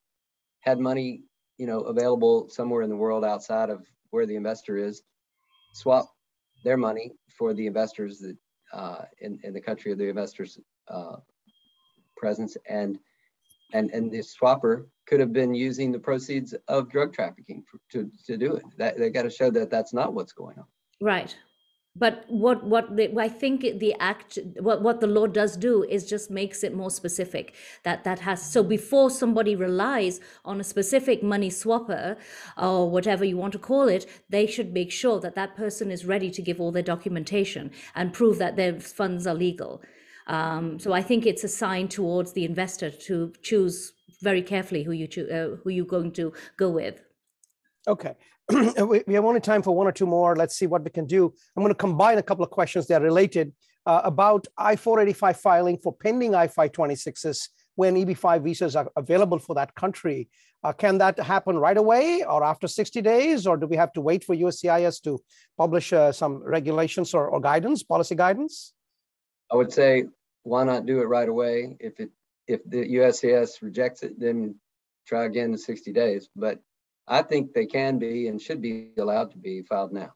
[SPEAKER 3] had money available somewhere in the world outside of where the investor is, swap their money for the investors that in the country of the investor's presence, and the swapper could have been using the proceeds of drug trafficking to do it. They got to show that that's not what's going on.
[SPEAKER 4] Right. But I think the act, what the law does do is just makes it more specific. So before somebody relies on a specific money swapper or whatever you want to call it, they should make sure that that person is ready to give all their documentation and prove that their funds are legal. So I think it's a sign towards the investor to choose very carefully who you're going to go with.
[SPEAKER 1] Okay. We have only time for 1 or 2 more. Let's see what we can do. I'm going to combine a couple of questions that are related. about I-485 filing for pending I-526s when EB5 visas are available for that country. Can that happen right away or after 60 days, or do we have to wait for USCIS to publish some regulations or guidance, policy guidance?
[SPEAKER 3] I would say, why not do it right away? If the USCIS rejects it, then try again in 60 days. But I think they can be and should be allowed to be filed now.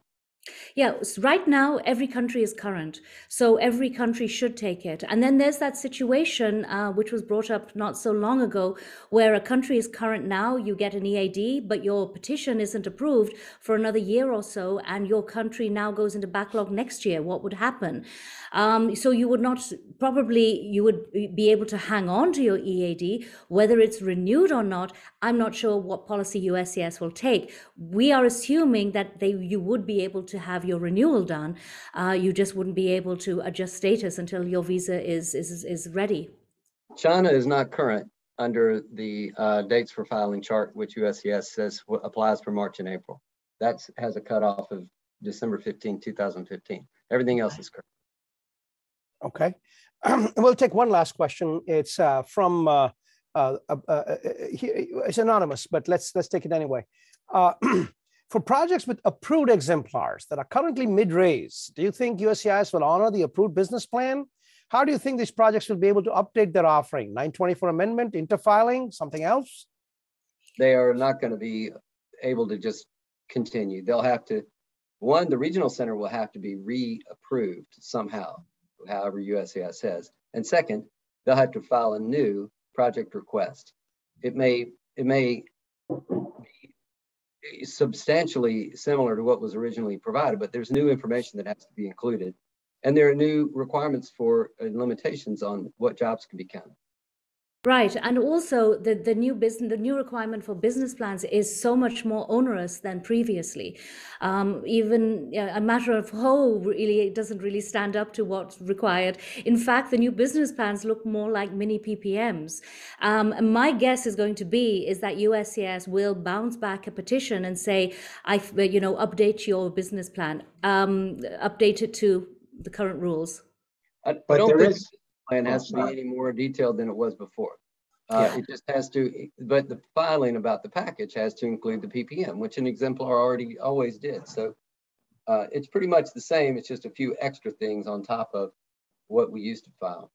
[SPEAKER 4] Yeah, right now, every country is current. So every country should take it. And then there's that situation, which was brought up not so long ago, where a country is current now, you get an EAD, but your petition isn't approved for another year or so, and your country now goes into backlog next year. What would happen? So you would not, probably you would be able to hang on to your EAD, whether it's renewed or not. I'm not sure what policy USCIS will take. We are assuming that you would be able to have your renewal done. You just wouldn't be able to adjust status until your visa is ready.
[SPEAKER 3] China is not current under the dates for filing chart, which USCIS says applies for March and April. That has a cutoff of December 15, 2015. Everything else is current.
[SPEAKER 1] Okay. We'll take one last question. It's from, it's anonymous, but let's take it anyway. For projects with approved exemplars that are currently mid-raise, do you think USCIS will honor the approved business plan? How do you think these projects will be able to update their offering? 924 amendment, interfiling, something else?
[SPEAKER 3] They are not going to be able to just continue. They'll have to, one, the regional center will have to be reapproved somehow, however USCIS says. And second, they'll have to file a new project request. It may be substantially similar to what was originally provided, but there's new information that has to be included. And there are new requirements for limitations on what jobs can be counted.
[SPEAKER 4] Right, and also the new requirement for business plans is so much more onerous than previously. Even a matter of whole really doesn't really stand up to what's required. In fact, the new business plans look more like mini PPMs. My guess is going to be that USCIS will bounce back a petition and say, update your business plan, update it to the current rules.
[SPEAKER 3] I don't think the plan has to be any more detailed than it was before. It just has to, but the filing about the package has to include the PPM, which an exemplar always did. So it's pretty much the same. It's just a few extra things on top of what we used to file.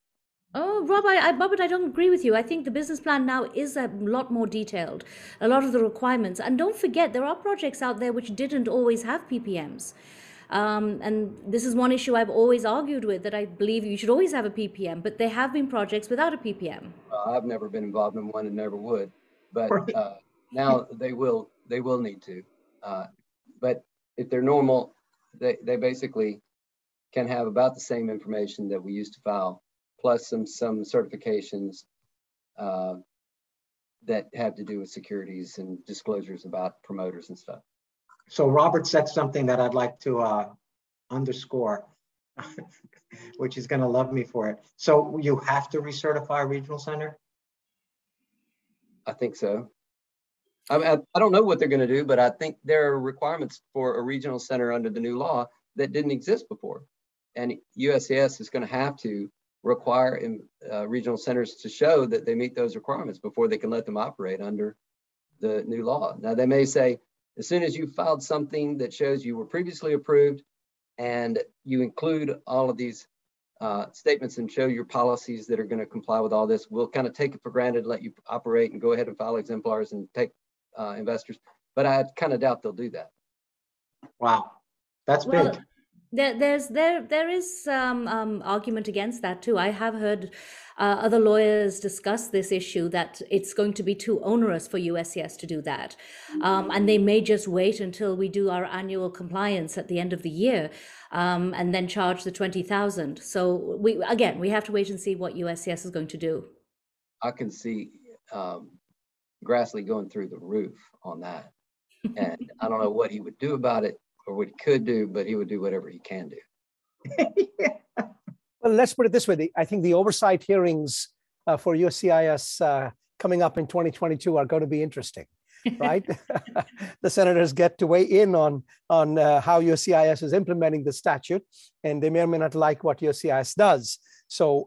[SPEAKER 4] Oh, Rob, Robert, I don't agree with you. I think the business plan now is a lot more detailed, a lot of the requirements. And don't forget, there are projects out there which didn't always have PPMs. And this is one issue I've always argued with, that I believe you should always have a PPM, but there have been projects without a PPM.
[SPEAKER 3] I've never been involved in one and never would, but now they will need to. But if they're normal, they basically can have about the same information that we used to file, plus some certifications that have to do with securities and disclosures about promoters and stuff.
[SPEAKER 5] So Robert said something that I'd like to underscore, which is going to love me for it. So you have to recertify a regional center?
[SPEAKER 3] I think so. I don't know what they're going to do, but I think there are requirements for a regional center under the new law that didn't exist before. And USCIS is going to have to require regional centers to show that they meet those requirements before they can let them operate under the new law. Now, they may say, as soon as you filed something that shows you were previously approved and you include all of these statements and show your policies that are going to comply with all this, we'll kind of take it for granted, let you operate and go ahead and file exemplars and take investors. But I kind of doubt they'll do that.
[SPEAKER 5] Wow, that's big.
[SPEAKER 4] There is argument against that too. I have heard other lawyers discuss this issue, that it's going to be too onerous for USCIS to do that. And they may just wait until we do our annual compliance at the end of the year and then charge the $20,000. So we have to wait and see what USCIS is going to do.
[SPEAKER 3] I can see Grassley going through the roof on that. And I don't know what he would do about it or what he could do, but he would do whatever he can do.
[SPEAKER 1] Yeah. Well, let's put it this way. I think the oversight hearings for USCIS coming up in 2022 are going to be interesting. right? The senators get to weigh in on how USCIS is implementing the statute, and they may or may not like what USCIS does. So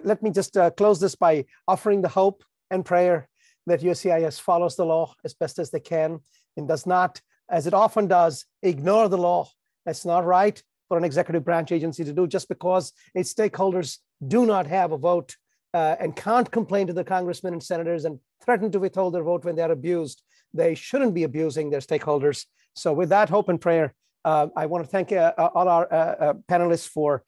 [SPEAKER 1] let me just close this by offering the hope and prayer that USCIS follows the law as best as they can and does not, as it often does, ignore the law. That's not right for an executive branch agency to do just because its stakeholders do not have a vote and can't complain to the congressmen and senators and threaten to withhold their vote when they're abused. They shouldn't be abusing their stakeholders. So with that hope and prayer, I want to thank all our panelists for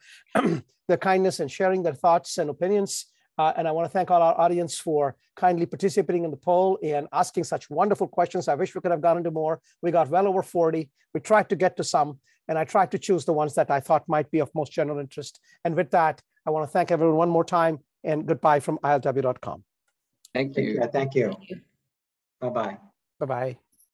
[SPEAKER 1] their kindness and sharing their thoughts and opinions. And I want to thank all our audience for kindly participating in the poll and asking such wonderful questions. I wish we could have gotten to more. We got well over 40. We tried to get to some, and I tried to choose the ones that I thought might be of most general interest. And with that, I want to thank everyone one more time, and goodbye from ILW.com.
[SPEAKER 3] Thank you.
[SPEAKER 5] Thank you. Bye-bye.
[SPEAKER 1] Bye-bye.